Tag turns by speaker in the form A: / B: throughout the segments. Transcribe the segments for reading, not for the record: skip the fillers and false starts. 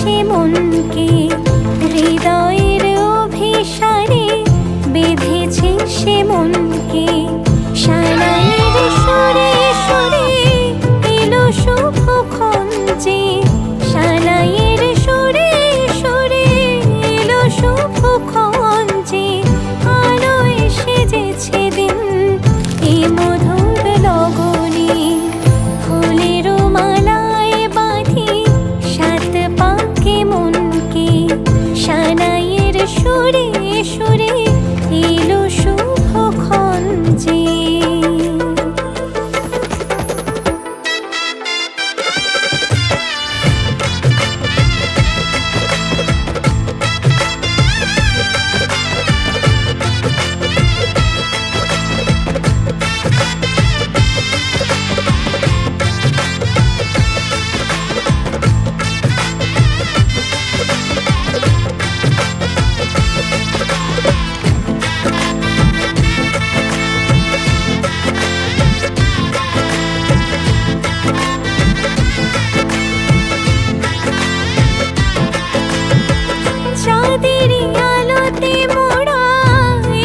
A: সেজেছে মনকে, হৃদয়ের অভিসারে বেঁধেছে সে মনকে। সানাইয়ের সুরে সুরে এলো শুভক্ষণ যে, সানাইয়ের সুরে সুরে এলো শুভক্ষণ যে, আলোয় সেজেছে দিন এ মধুর লগনে। ফুলের মালায় বাঁধি সাত পাকে মনকে, সানাইয়ের সুরে সুরে এলো শুভক্ষণ যে। চাঁদেরই আলোতে মোড়া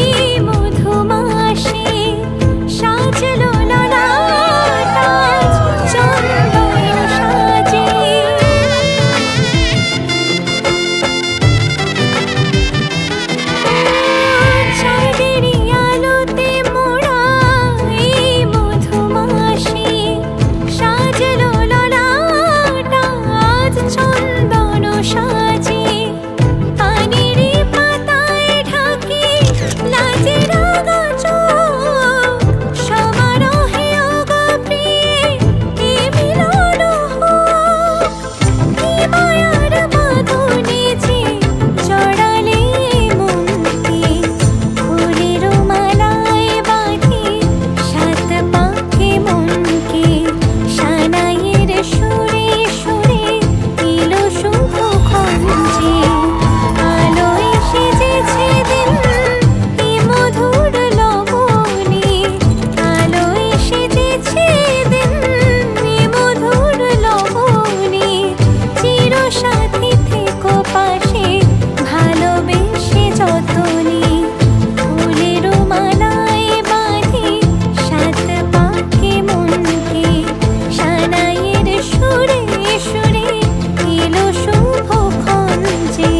A: এই মধুমাসে সাজলো ললাট আজ চন্দন সাজে। চাঁদেরই আলোতে মোড়া এই মধুমাসে সাজলো ললাট আজ চন্দন সাজে। পানিরি পাতায় ঢাকি লাজের আগা চোখ, সমারোহে ওগো প্রিয়ে এ মিলন হোক। কি মায়ার বাঁধনে যে জড়ালে মনকে, ফুলের মালায় বাঁধি সাত পাকে মনকে, সানাইয়ের সুরে সুরে এলো শুভক্ষণ যে, আলোয় সেজেছে দিন এ মধুর লগনে। আলোয় সেজেছে দিন এ মধুর লগনে। চিরসাথী থেকো পাশে ভালোবেসে যতনে, ফুলের মালায় বাঁধি সাত পাকে মনকে, সানাইয়ের সুরে সুরে এলো শুভক্ষণ যে।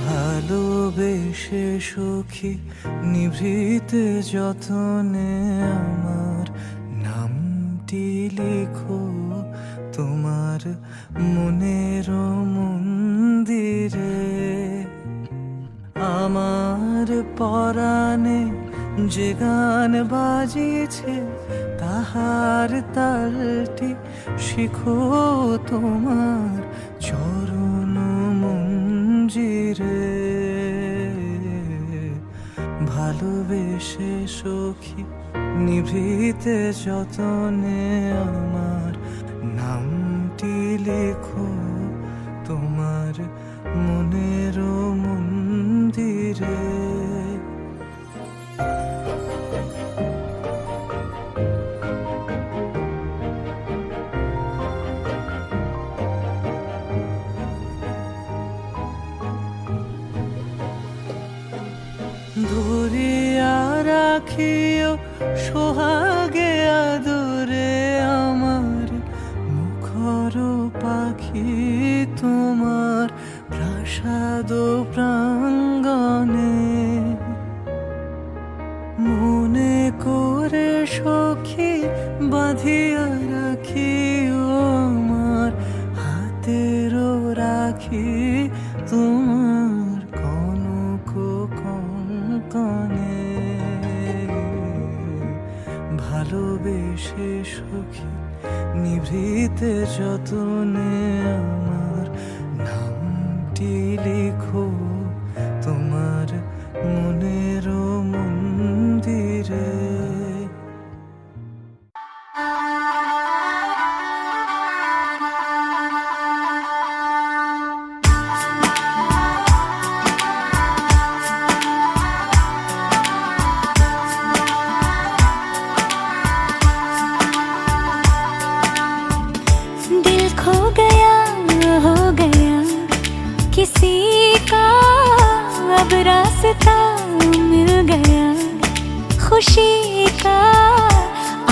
B: ভালোবেসে সখী নিভৃতে যতনে আমার নামটি লিখো তোমার মনের মন্দিরে। আমার পরাণে যে গান বাজিছে তাহার তালটি শিখো তোমার চরণ মঞ্জিরে। ভালোবেসে সখী নিভৃতে যতনে আমার নামটি লেখো তোমার মনের মন্দিরে। ধরিয়া রাখিও সোহাগে আদরে আমার মুখর পাখি তোমার প্রাসাদ প্রাঙ্গণে। মনে করে সখী বাঁধিয়া রাখিও আমার হাতেরও রাখি তোমার কনক কঙ্কণে। ভালোবেসে সখী নিভৃতে যতনে আমার নামটি লিখো তোমার মনের মন্দিরে।
A: का अब रास्ता मिल गया, खुशी का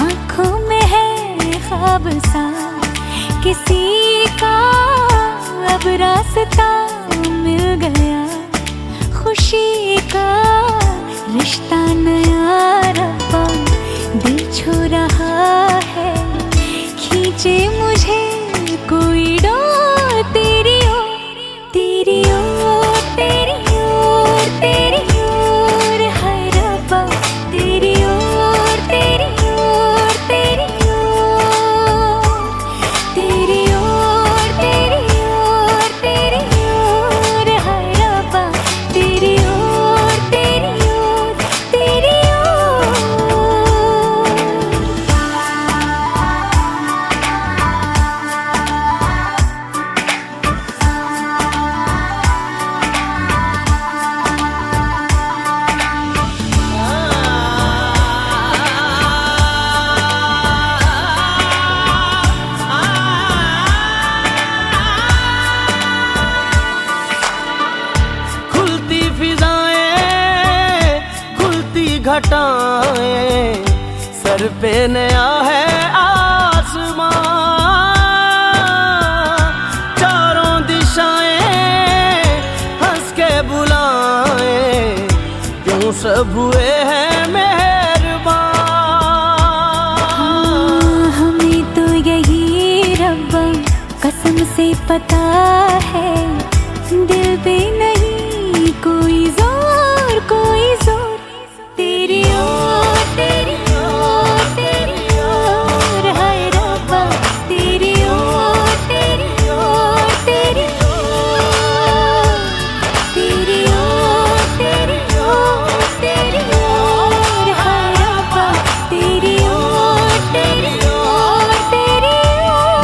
A: आंखों में है ख्वाब सा, किसी का अब रास्ता मिल गया, खुशी का रिश्ता नया रब्बा दिल छू रहा है, खींचे मुझे कोई डोर तेरी ओर, तेरी ओर, तेरी ओर, तेरी ओर, हाय रब्बा तेरी ओर, तेरी ओर, तेरी ओर, तेरी ओर, तेरी ओर, तेरी ओर, हाय रब्बा तेरी ओर, तेरी ओर, तेरी ओर।
C: खुलती फिजाएं, खुलती घटाएं, सर पे नया है आसमां, चारों दिशाएं हंस के बुलाएं, क्यों सब हुए हैं मेहरबान।
A: हमें तो यही रब्बा कसम से पता है, दिल पे नहीं कोई जोर, कोई जोर, तेरी ओर, तेरी ओर, तेरी ओर, हाय रब्बा तेरी ओर, तेरी ओर, तेरी ओर, तेरी ओर, तेरी ओर, तेरी ओर, हाय रब्बा तेरी ओर, तेरी ओर, तेरी ओर।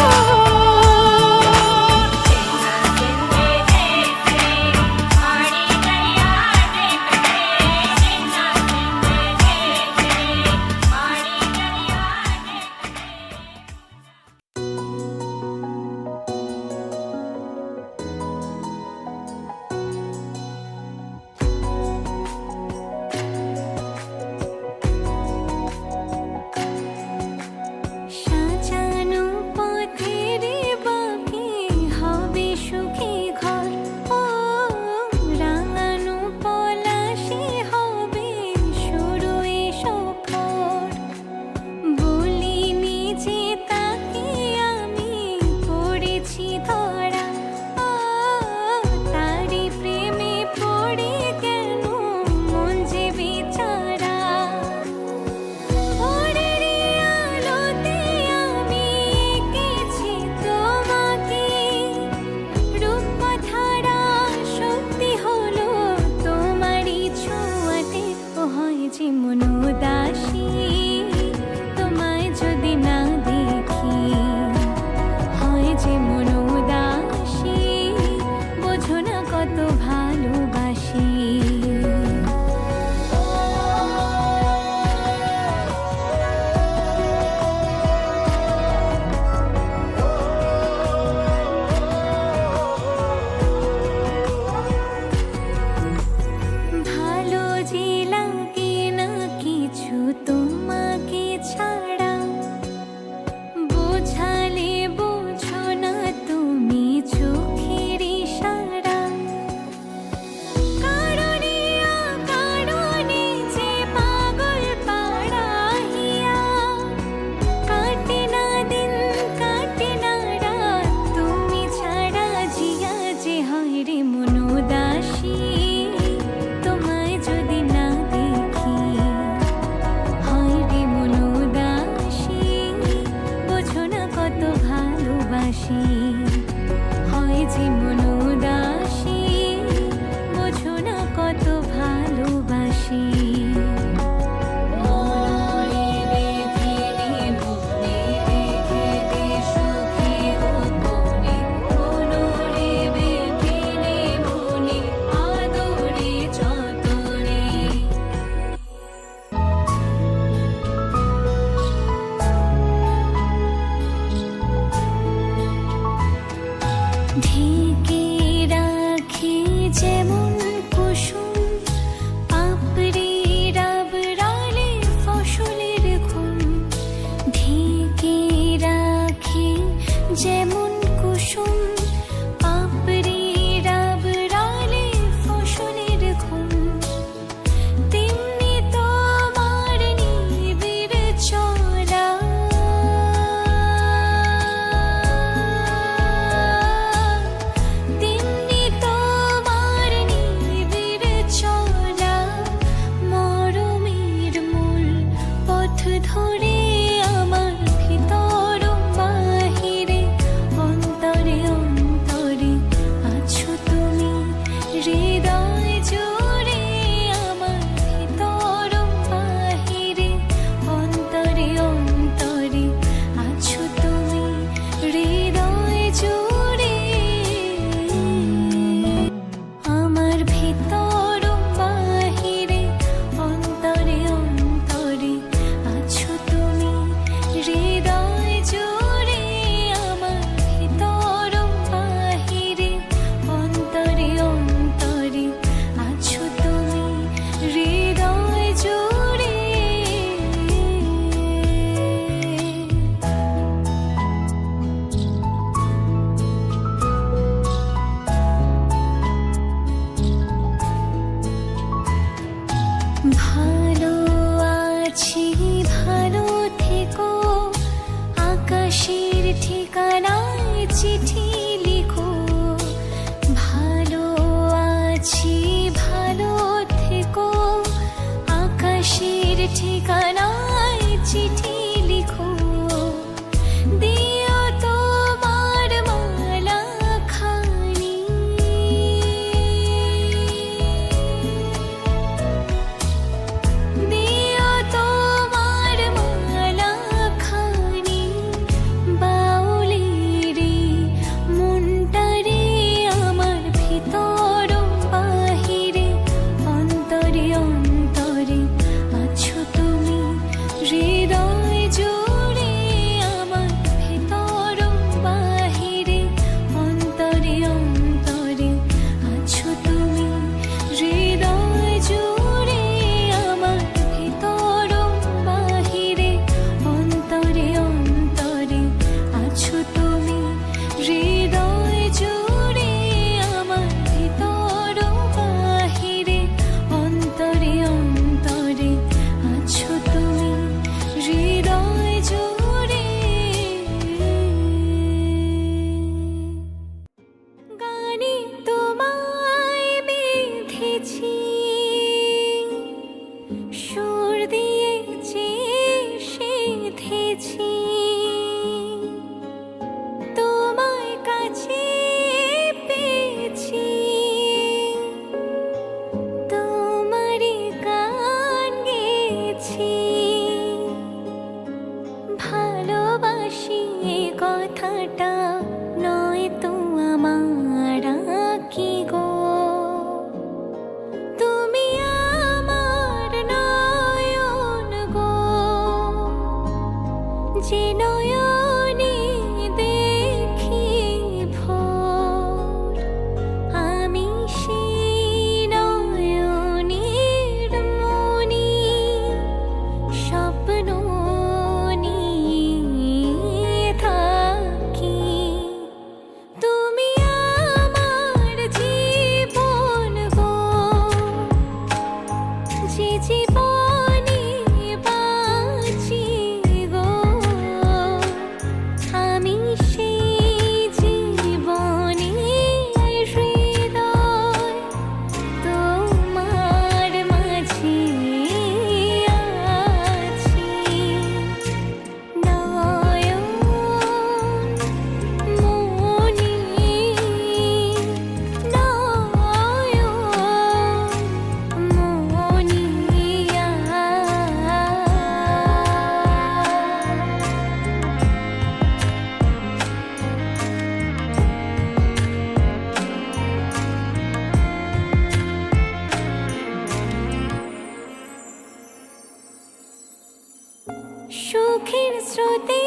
A: স্রোতে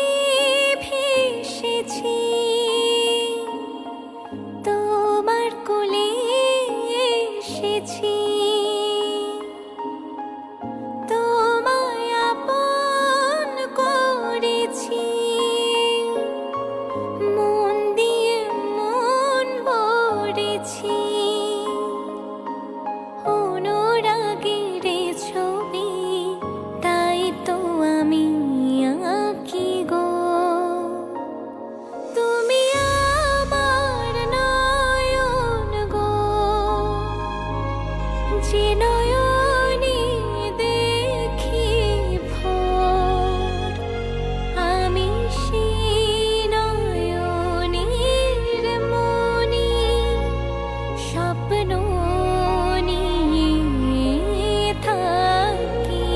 A: ভেসেছি তোমার কোলে এসেছি তোমায় আপন করেছি মন দিয়ে মন ভরেছি অনুরাগের ছবি তাই তো আমি আঁকি গো তুমি আমার নয়ন গো যে নয়নে দেখি ভোর আমি সেই নয়নের মনি স্বপ্ন নিয়ে থাকি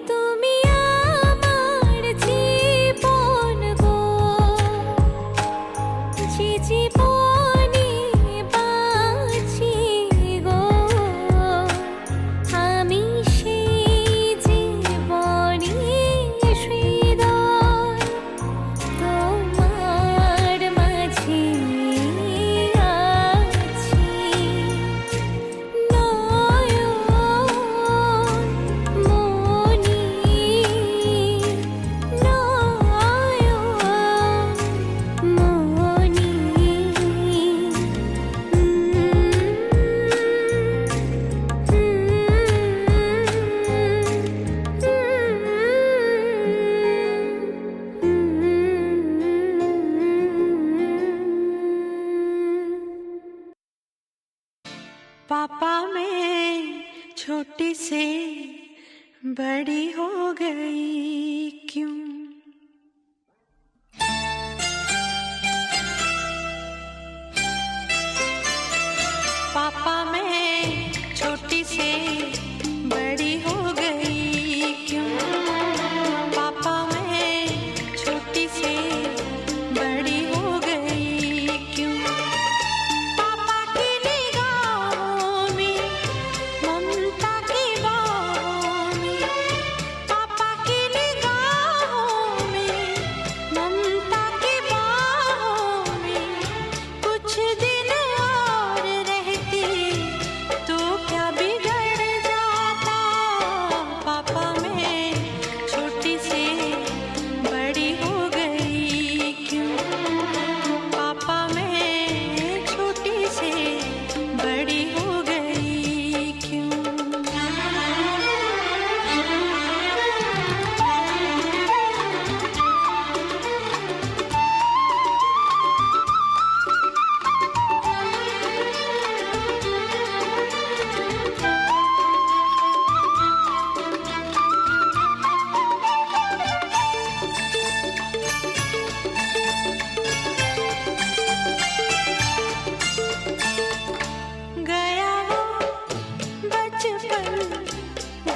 A: তুমি আমার জীবন গো যে জীবনে বাঁচি গো আমি সেই জীবনে হৃদয় তোমার মাঝে আছি নয়ন মনি নয়ন মনি
D: पापा मैं छोटी से बड़ी हो गई क्यों पापा मैं छोटी से बड़ी हो गई क्यों पापा मैं छोटी से बड़ी हो गई क्यों पापा की निगाहों में ममता की बाहों में पापा की निगाहों में ममता की बाहों में कुछ दिन और रहती तो क्या बिगड़ जाता पापा मैं छोटी से बड़ी हो गई क्यों पापा मैं छोटी से बड़ी हो गई क्यों गया वो बचपन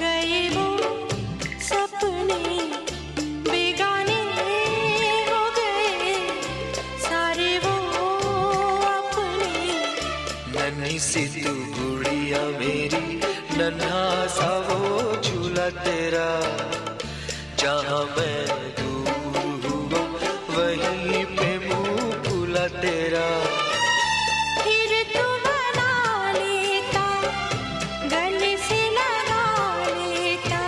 D: गए वो सपने बेगाने हो गए सारे वो अपने
B: नन्ही सी तू गुड़िया मेरी नन्हा सा वो झूला तेरा जहाँ मैं दूर हुआ वहीं पे मुँह खुला तेरा
D: फिर तू बना लेता गले से लगा लेता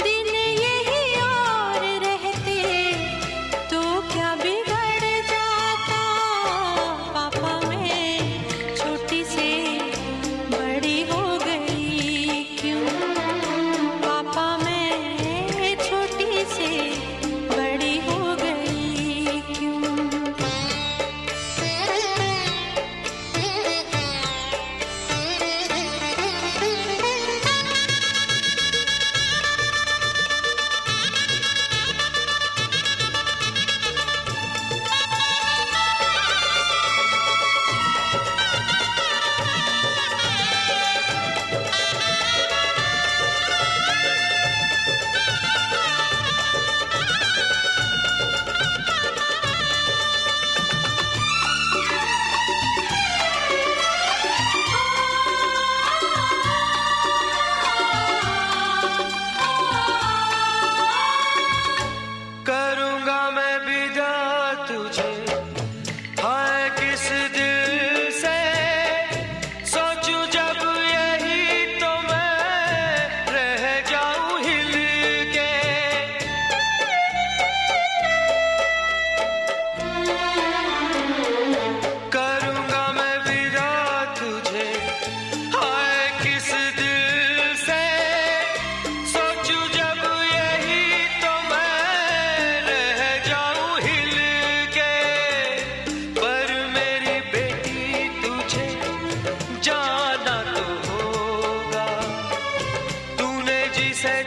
D: दिन यही और रहते तो क्या बिगड़ जाता पापा मैं छोटी से बड़ी हो गई क्यों पापा मैं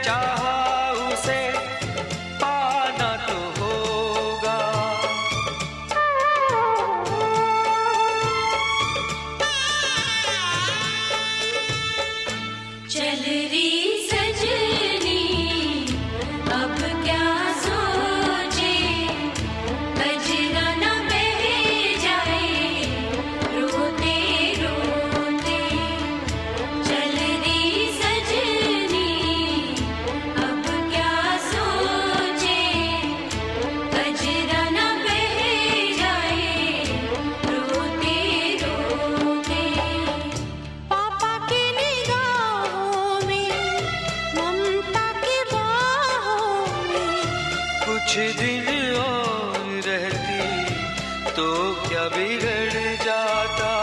B: चाहा उसे पाना तो होगा।
A: चल री सजनी अब क्या सोचे, कजरा न बह जाए रोते रोते। चल री सजनी अब क्या सोचे, कजरा न बह जाए रोते रोते।
D: पापा की निगाहों में, ममता की बाहों में,
B: कुछ दिन और रहती तो क्या बिगड़ जाता।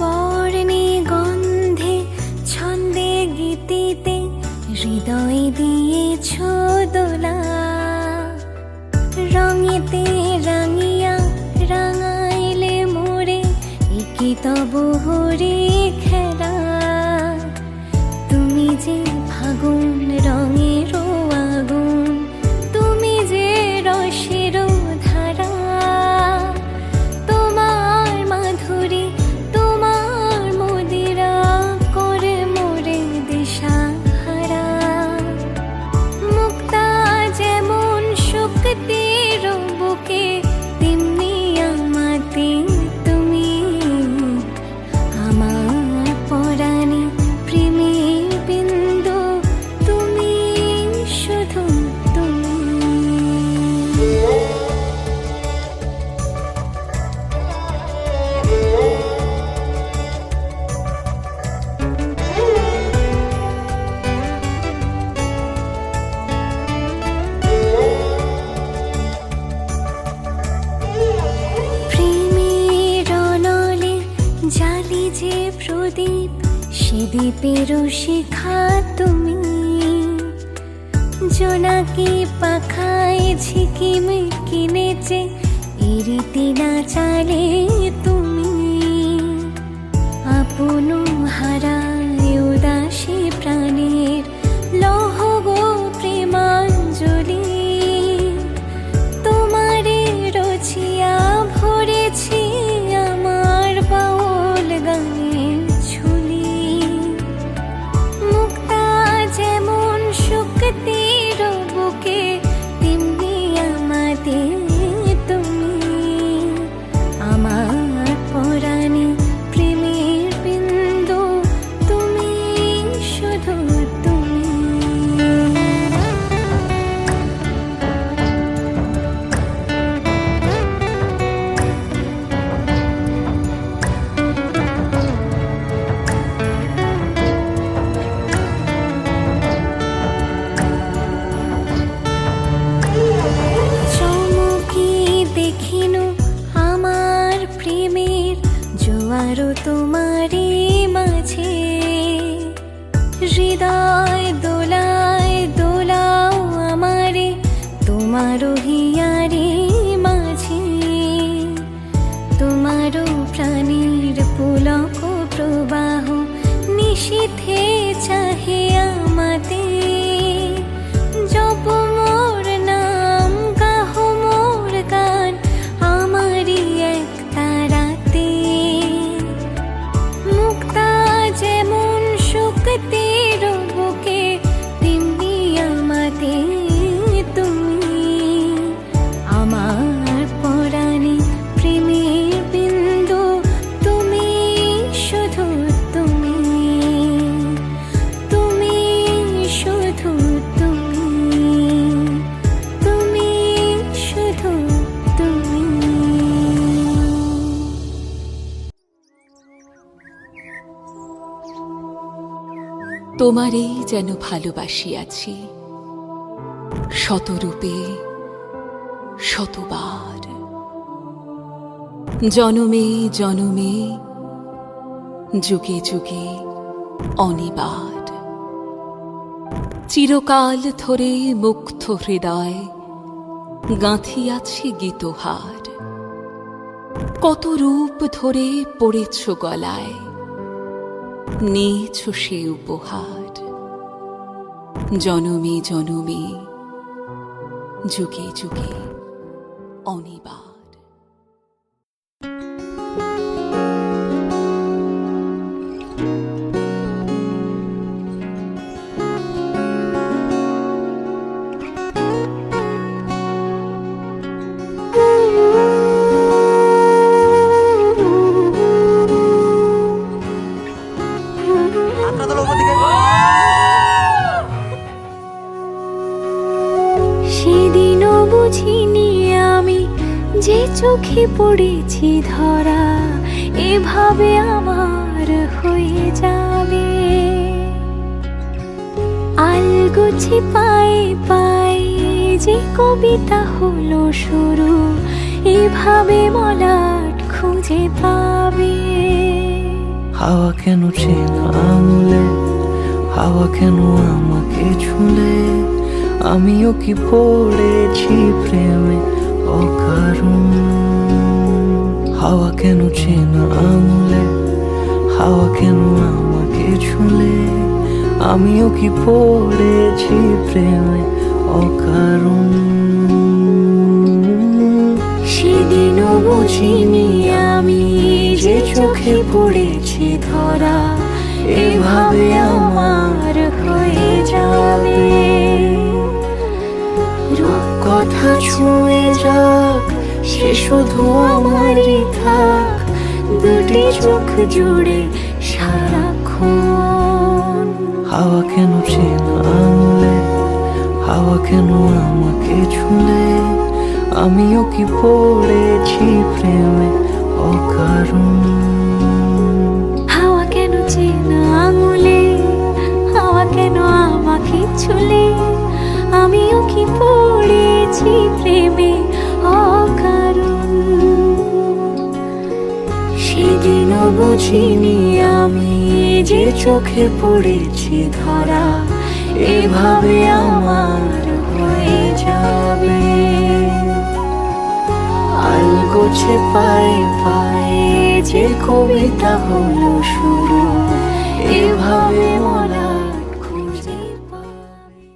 A: বর্ণে গন্ধে ছন্দে গীতিতে হৃদয় দিয়েছ দোলা, রঙেতে রাঙিয়া রাঙাইলে মোরে একি তব হরে খেলা। তুমি যে ফাগুন রঙের আগুন, তুমি যে রসের ধারা, তোমার মাধুরী তোমার মদিরা করে মোরে দিশাহারা। মুক্তা যেমন শক্তির বুকে, তেমনি আমাতে তুমি। আমার পরাণে প্রেমের বিন্দু, তুমি শুধু তুমি। প্রেমের অনলে জালি যে প্রদীপ, সে দ্বীপেরও শিখা তুমি। জোনাকি পাখায় ঝিকিম কিনেছে এরিতি না চালে তুমি। আপন হারায় উদাসী প্রাণের লহ গো প্রেমাঞ্জলি। তোমারে রচিয়া ভরেছি আমার বাউল গানের ঝুলি। মুক্তা যেমন শক্তির বুকে, তেমনি আমাতে তুমি। আমার পরাণে প্রেমের বিন্দু, তুমি শুধু তুমি। চমকি দেখিনু আমার প্রেমের জোয়ারও তোমারই মাঝে। হৃদয় দোলায় দোলাও আমারে তোমারও হিয়ারে মাঝে। তোমারও প্রাণীর পুলক প্রবাহ নিশীথে চাহে আমাতে। জপ মোর নাম, গাহ মোর গান, আমারই এক তারাতে। মুক্তা যেমন শক্তির বুকে,
E: তোমারেই যেন ভালোবাসিয়াছি শতরূপে শতবার, জনমে জনমে যুগে যুগে অনিবার। চিরকাল ধরে মুগ্ধ হৃদয় গাঁথিয়াছি গীতহার, কত রূপ ধরে পড়েছ গলায়, নিয়েছ সে উপহার। জনমে জনমে যুগে যুগে অনিবার।
A: সেদিনও বুঝিনি আমি যে চোখে পড়েছি ধরা এভাবে আমার হয়ে যাবে। আলগোছে পায়ে পায়ে যে কবিতা হলো শুরু এভাবে মলাট খুঁজে পাবে।
C: হাওয়া কেন চেনা আঙুলে, হাওয়া কেন আমাকে ছুলে, আমিও কি পড়েছি প্রেমে অকারণ। হাওয়া কেন চেনা আঙুলে, হাওয়া কেন আমাকে ছুলে, আমিও কি পড়েছি প্রেমে অকারণ। সেদিনও বুঝিনি আমি যে চোখে পড়েছি ধরা এভাবে আমার হয়ে যাবে। কথা ছুঁয়ে যাক সে শুধু আমারই থাক, দুটি চোখ জুড়ে সারাক্ষণ। হাওয়া কেন চেনা আঙুলে, হাওয়া কেন আমাকে ছুলে, আমিও কি পড়েছি প্রেমে অকারণ।
A: হাওয়া কেন চেনা আঙুলে, হাওয়া কেন আমাকে ছুলে, আমিও কি পড়েছি প্রেমে অকারণ। সেদিনও বুঝিনি আমি যে চোখে পড়েছি ধরা এভাবে আমার হয়ে যাবে। আলগোছে পায়ে পায়ে যে কবিতা হলো শুরু এভাবে মলাট খুঁজে পাবে।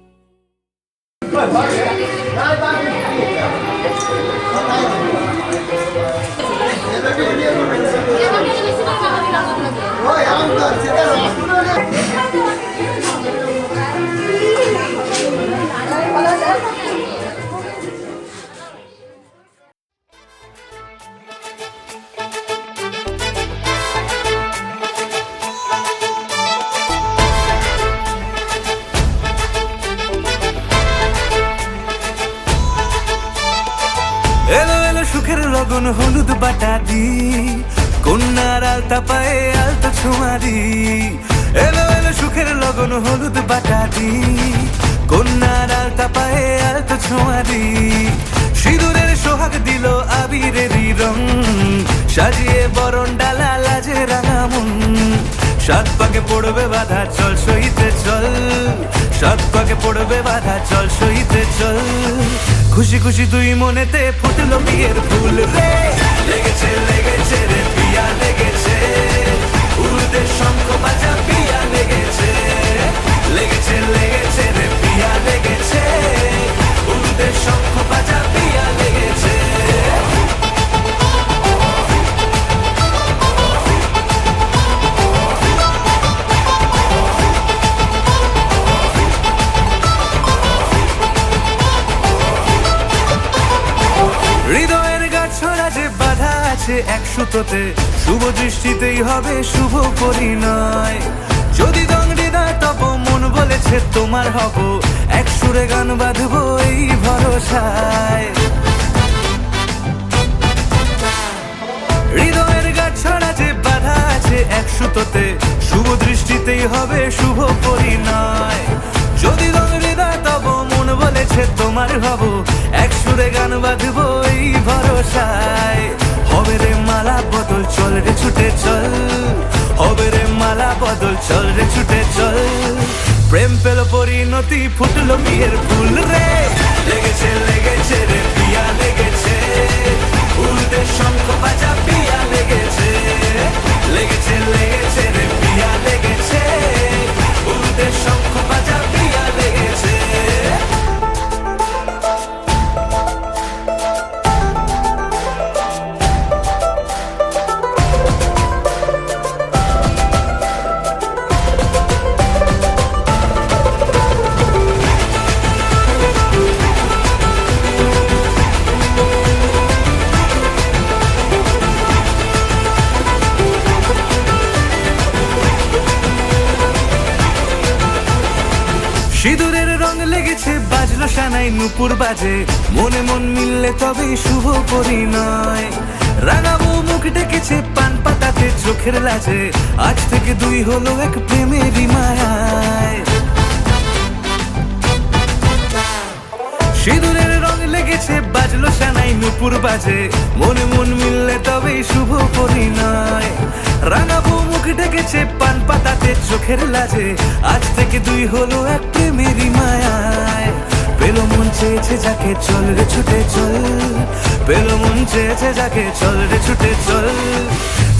F: এলো এলো সুখের লগন হলুদ বাটা দি, কন্যার আলতা পায়ে আলতা ছোঁয়া দি। এলো এলো সুখের লগন হলুদ বাটা দি, কন্যার আলতা পায়ে আলতা ছোঁয়া দি। সিঁদুরের সোহাগ দিল আবিরেরই রং, সাজিয়ে বরণ ডালা লাজে রাঙা মন। সাত পাকে পড়বে বাধা চল সইতে চল, সাত পাকে পড়বে বাধা চল সইতে চল। খুশি খুশি দুই মনেতে ফুটলো বিয়ের ফুল রে, লেগেছে লেগেছে রে পিয়া লেগেছে, উড়তে শঙ্খ বাজা পিয়া লেগেছে, লেগেছে লেগেছে রে পিয়া লেগেছে, উড়তে শঙ্খ বাজা পিয়া লেগেছে। হৃদয়ের গাছড়া যে বাধা আছে এক সুতোতে, শুভ দৃষ্টিতেই হবে শুভ পরিণয়। যদি দংড়ি দেয় তব মন বলেছে তোমার হব, এক সুরে গান বাঁধবো এই ভরসায়। হৃদয়ের গাছড়া যে বাধা আছে এক সুতোতে, শুভ দৃষ্টিতে করতেই হবে শুভ পরিণয়। যদি রং হৃদয় তব মন বলেছে তোমার হব, এক সুরে গান বাঁধবো এই ভরসায়। হবে রে মালা বদল, চল রে ছুটে চল, হবে রে মালা বদল, চল রে ছুটে চল। প্রেম পেল পরিণতি, ফুটলো বিয়ের ফুল রে। লেগেছে লেগেছে রে পিয়া লেগেছে, উল্টে শঙ্খ বাজা পিয়া লেগেছে। লেগেছে লেগেছে রে পিয়া লেগেছে, উল্টে শঙ্খ বাজা পিয়া লেগেছে। সিঁদুরের রং লেগেছে, বাজলো সানাই নুপুর বাজে, মনে মন মিললে তবেই শুভ পরিণয়। রাঙাবো মুখ ডেকেছে পান পাতাতে চোখের লাজে, আজ থেকে দুই হলো এক প্রেমেরই মায়ায়। সিঁদুরের রং লেগেছে, বাজলো সানাই নুপুর বাজে, মনে মন মিললে তবেই শুভ পরিণয়। রাঙাবো মুখ ডেকেছে পান পাতাতে চোখের লাজে, আজ থেকে দুই হলো এক প্রেমেরই মায়ায়। পেলো মন চেয়েছে যাকে, চল রে ছুটে চল, পেলো মন চেয়েছে যাকে, চল রে ছুটে চল।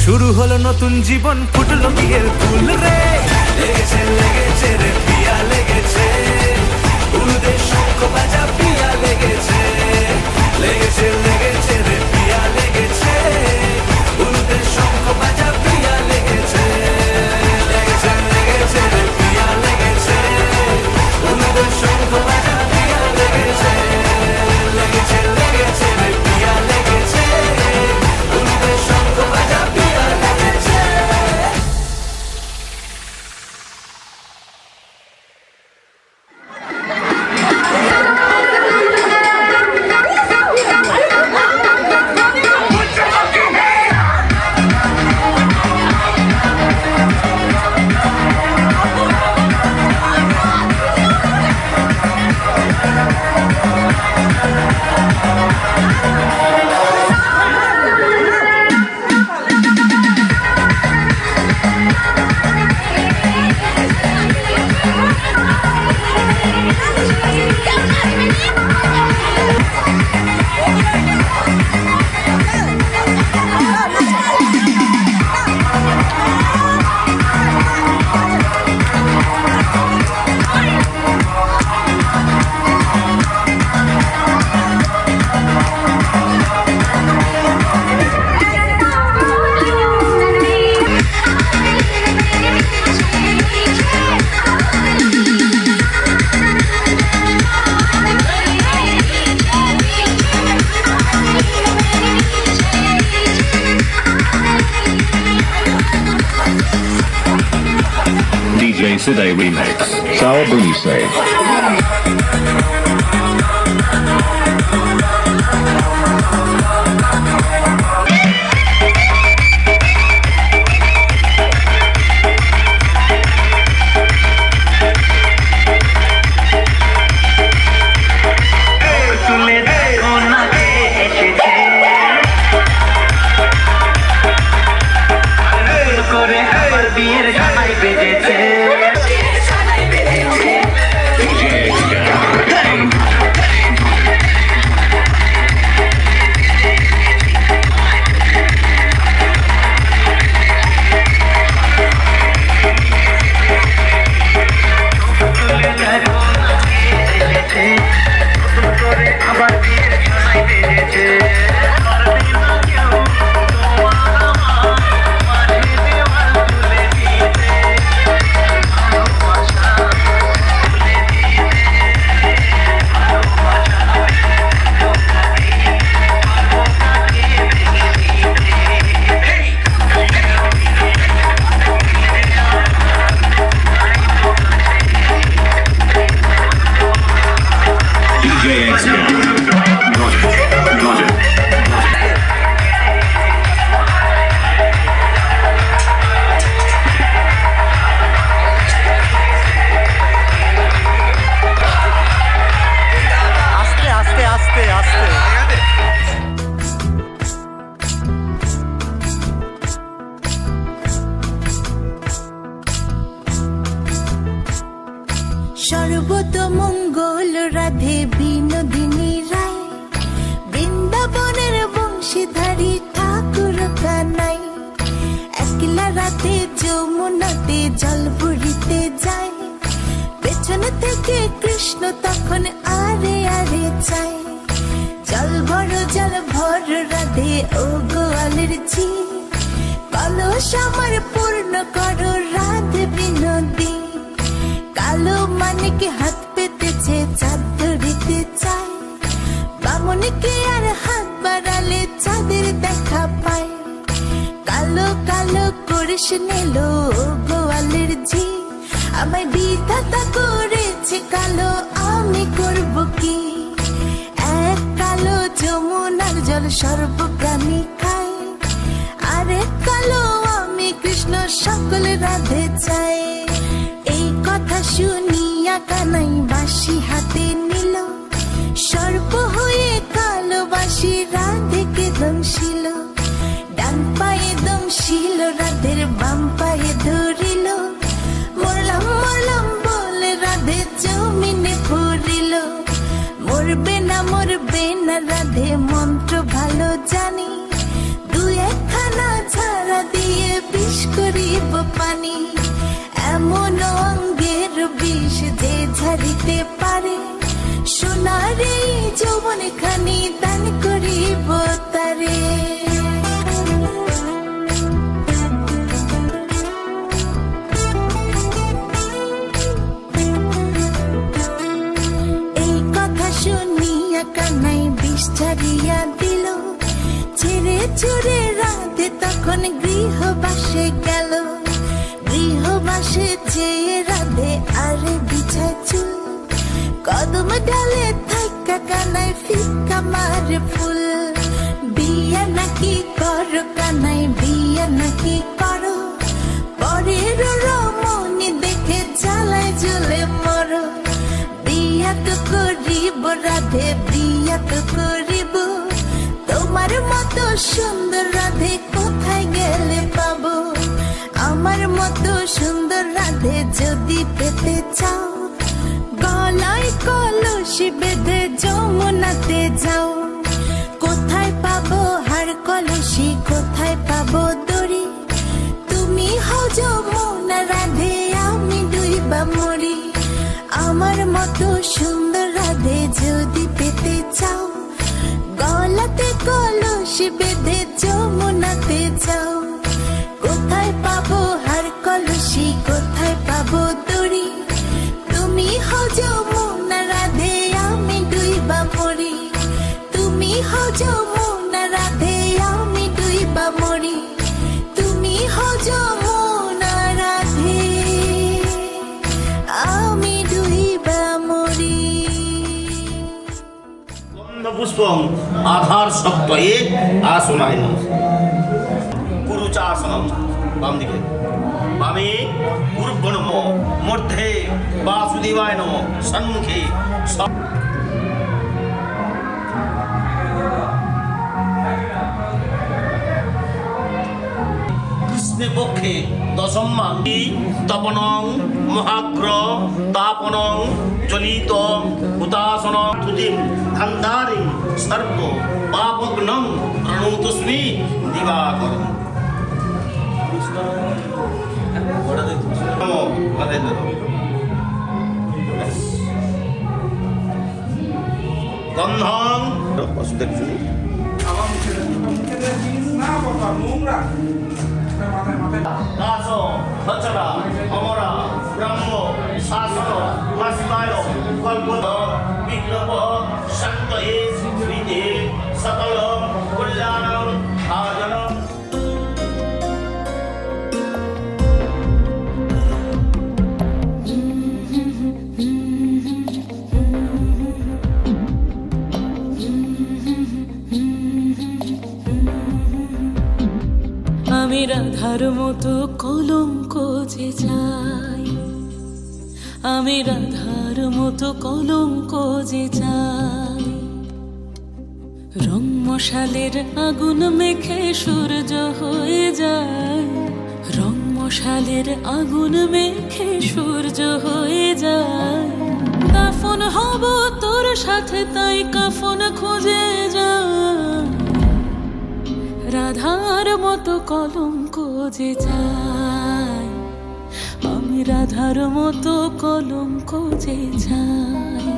F: শুরু হলো নতুন জীবন, ফুটলো বিয়ের ফুল রে। লেগেছে লেগেছে রে পিয়া লেগেছে, উল্টে শঙ্খ বাজা পিয়া লেগেছে। লেগেছে লেগেছে রে পিয়া লেগেছে, উল্টে শঙ্খ বাজা পিয়া লেগেছে। লেগেছে লেগেছে রে পিয়া লেগেছে, উল্টে শঙ্খ বাজা পিয়া লেগেছে। লেগেছে লেগেছে রে পিয়া লেগেছে, উল্টে শঙ্খ বাজা পিয়া লেগেছে।
G: DJ Side Remix. Sour Bunise. DJ
A: Krishna তখন আরে আরে চাই, জল ভর রাধে ও গোয়ালের ঝি, কলস আমার পূর্ণ করো রাধে বিনোদী। কালো মানিকে হাত পেতেছে চাঁদ ধরিতে চায়, বামনকে আর হাত বাড়ালে চাঁদের দেখা পায়। কালো কালো করিস নিল গোয়ালের ঝি, আমায় বিধাতা করেছে কালো, আমি করব কি? এক কালো যমুনার জল সর্বপ্রাণী খায়, আরেক কালো আমি কৃষ্ণ সকল রাধে চাই। এই কথা শুনিয়া কানাই বাঁশি হাতে নিল, সর্প হয়ে কালো বাঁশি রাধেকে দংশিল। ডান পায়ে দংশিল রাধের বাম পায়ে ধরিল, মরলাম মরলাম বলে রাধে জমিনে পড়িল। মরবে না রাধে মন্ত্র ভালো জানি, দু একখানা ঝাড়া দিয়ে বিষ করিব পানি। এমন অঙ্গের বিষ যে ঝাড়িতে পারে, সোনার এই যৌবন খানি দান করিব তারে। এই কথা শুনিয়া কানাই বিষ ছাড়িয়া দিল, ছেড়ে চড়ে রাধে তখন গৃহবাসে গেল। গৃহবাসে চেয়ে রাধে আরে বিছায় চুল, কদম ডালে থাকা কানাই ফিকা মারে ফুল। বিয়া নাকি করো কানাই বিয়া নাকি করো, পরের রমণী দেখে জ্বালায় জ্বলে মরো। বিয়া তো করিব রাধে বিয়া তো করিব, তোমার মতো সুন্দর রাধে কোথায় গেলে পাবো? আমার মতো সুন্দর রাধে যদি পেতে চাও, গলায় কলসি বেঁধে যমুনাতে যাও। কোথায় পাবো হার কলসি, কোথায় পাবো দড়ি? তুমি হও যমুনা রাধে, আমি ডুইবা মরি। আমার মতো সুন্দর রাধে যদি পেতে চাও, গলাতে কলসি বেঁধে যমুনাতে যাও। কোথায় পাবো হার কলসি, কোথায় পাবো দড়ি? তুমি হও যমুনা রাধে, আমি ডুইবা মরি। তুমি হও যমুনা রাধে, আমি ডুইবা মরি। তুমি হও যমুনা রাধে, আমি ডুইবা মরি।
H: পুষ্পম আধার সপ্তয়ে আসনায় কুরুচাসনম, বাম দিকে বামে পূর্ব নম, মধ্যে বাসুদেবায় নম, সম্মুখে কৃষ্ণে পক্ষে দশম্মান তপনং মহাগ্র তাপনং জ্বলিত হুতাসন তুদিম ধান্ধারি সর্ব পাপগ্নং প্রণুতস্মি দিবাকরম। গন্ধং দাস বচরা অমরা ব্রহ্ম শাসন হস্তায় কল্প বিপ্লব শান্তয়ে শ্রীতে সকল কল্যাণং সাধনং।
E: আমি রাধার মতো কলঙ্ক যে চাই, আমি রাধার মতো কলঙ্ক যে চাই। রং মশালের আগুন মেখে সূর্য হয়ে যায়, রং মশালের আগুন মেখে সূর্য হয়ে যায়। কাফন হব তোর সাথে তাই কাফন খুঁজে যায়, রাধার মতো কলঙ্ক যে চাই, আমি রাধার মতো কলঙ্ক যে চাই।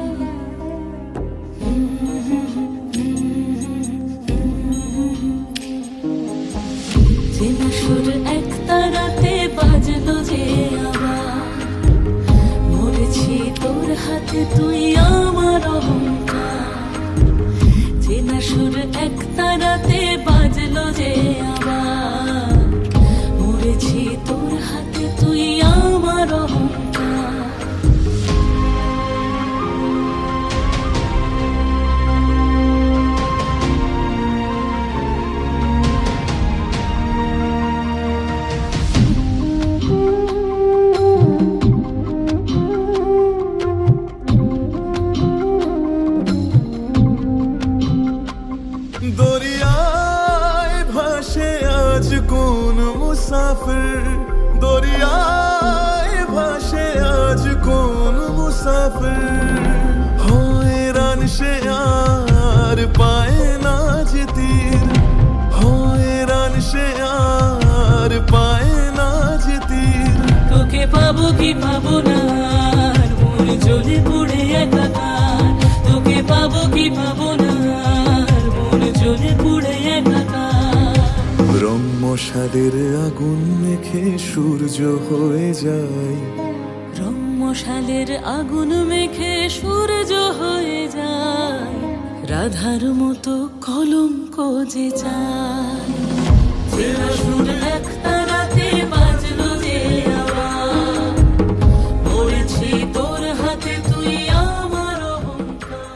E: হাতে তুই আমার অহংকার, চেনা সুর এক তারাতে বাজলো যে আবার, মরেছি তোর হাতে তুই আমার অহংকার।
F: দরিয়ায় ভাসে আজ কোন মুসাফির, দরিয়ায় ভাসে আজ কোন মুসাফির, হয়রান সে আর পায় না যে তীর, হয়রান সে আর পায় না যে তীর।
E: তোকে পাবো কি পাবো না, আর মন জ্বলে পুড়ে একাকার, তোকে পাবো কি পাবো না, আর মন জ্বলে পুড়ে একাকার।
F: ব্রহ্মসাদের আগুন মেখে সূর্য হয়ে যায়,
E: রংমশালের আগুন মেখে সূর্য হয়ে যায়, রাধার মতো কলঙ্ক যে চায়, চেনা সুর এক তারাতে বাজলো যে আবার, মরেছি তোর হাতে তুই আমার অহংকার।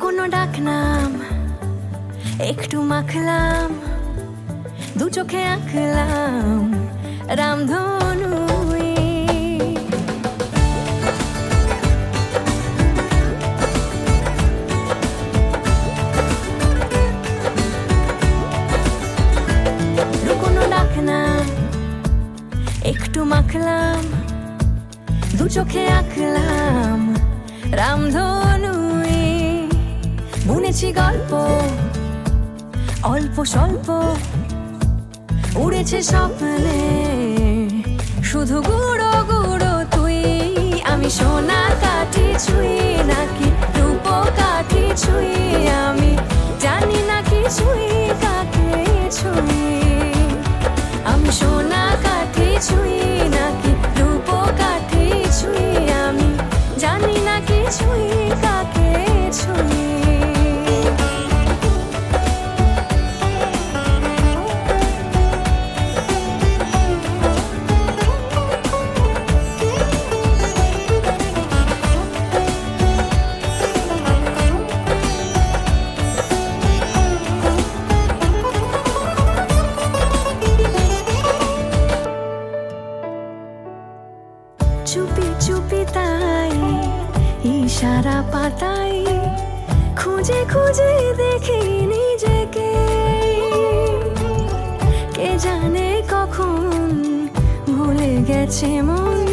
A: লুকোনো ডাকনাম একটু মাখলাম, দু চোখে আঁকলাম রামধনু। লুকোনো ডাকনাম একটু মাখলাম, দু চোখে আঁকলাম রামধনু। বুনেছি গল্প অল্প স্বল্প, উড়েছে স্বপ্নে শুধু গুঁড়ো গুঁড়ো তুই। আমি সোনা কাঠি ছুঁই নাকি রূপ কাঠি ছুঁই, আমি জানি না কিছুই কাকে ছুঁই। আমি সোনা কাঠি ছুঁই নাকি রূপ কাঠি ছুঁই, আমি জানি না কিছুই কাকে ছুঁই। চুপি চুপি তাই ইশারা পাতাই, খুঁজে খুঁজে দেখি নিজেকে। কে জানে কখন ভুলে গেছে মন,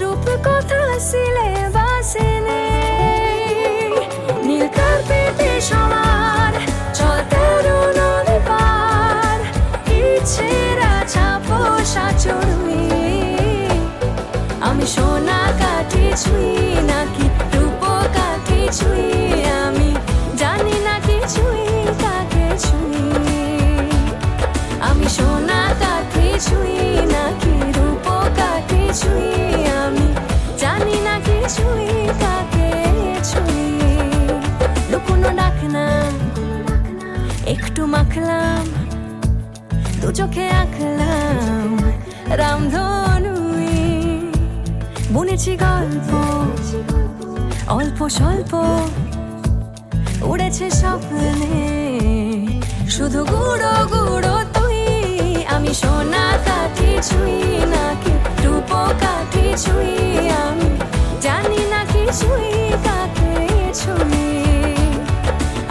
A: রূপ কথা সিলেবাসে নেই। নীল কার্পেটে সবার চলতে নদী পার, ইচ্ছেরা ছাপোষা চড়ুই। আমি সোনা কাঠি ছুঁই নাকি রূপ কাঠি ছুঁই, আমি জানি না কিছুই কাকে ছুঁই। আমি সোনা কাঠি ছুঁই নাকি রূপ কাঠি ছুঁই, আমি জানি না কিছুই কাকে ছুঁই। লুকোনো ডাকনাম একটু মাখলাম, দু চোখে আঁকলাম রামধনু। বুনেছি গল্প অল্প স্বল্প, উড়েছে স্বপ্নে শুধু গুঁড়ো গুঁড়ো তুই। আমি সোনা কাঠি ছুঁই নাকি রূপ কাঠি ছুঁই, আমি জানি না কিছুই কাকে ছুঁই।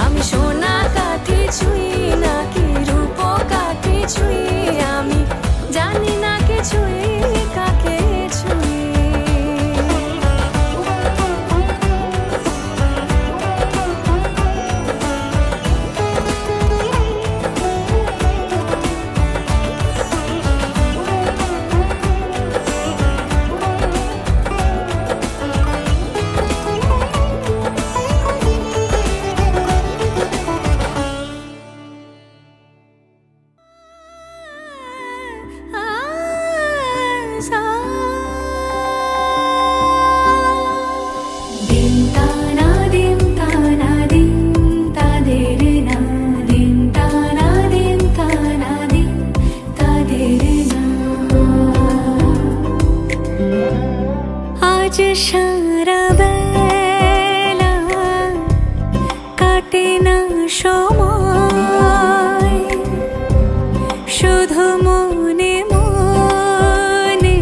A: আমি সোনা কাঠি ছুঁই নাকি রূপ কাঠি ছুঁই, আমি জানি না কিছুই কাকে ছুঁই। সারা বেলা কাটে না সময়, শুধু মনে মনে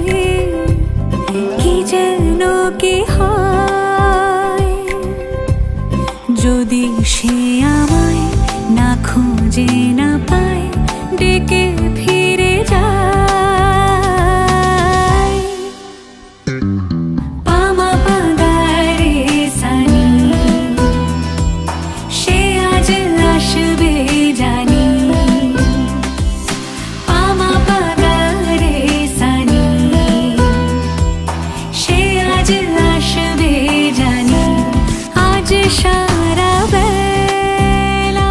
A: কি যেন কি হয়। যদি সে আমায় না খুঁজে না পায়, ডেকে ফিরে যায়। সারা বেলা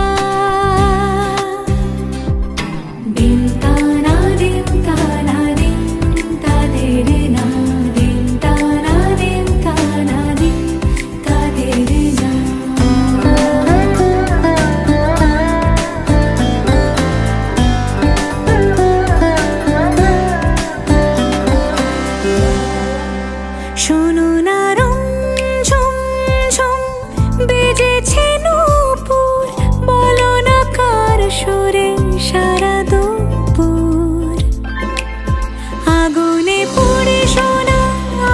A: করে সারা দুপুর আগুনে পুড়ে সোনা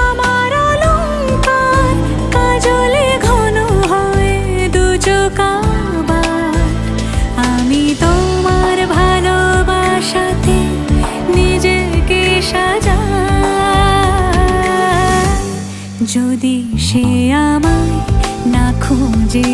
A: আমার অলংকার, কাজলে ঘন হয় দু চোখ আবার। আমি তোমার ভালোবাসাতে নিজেকে সাজাই, যদি সে আমায় না খোঁজে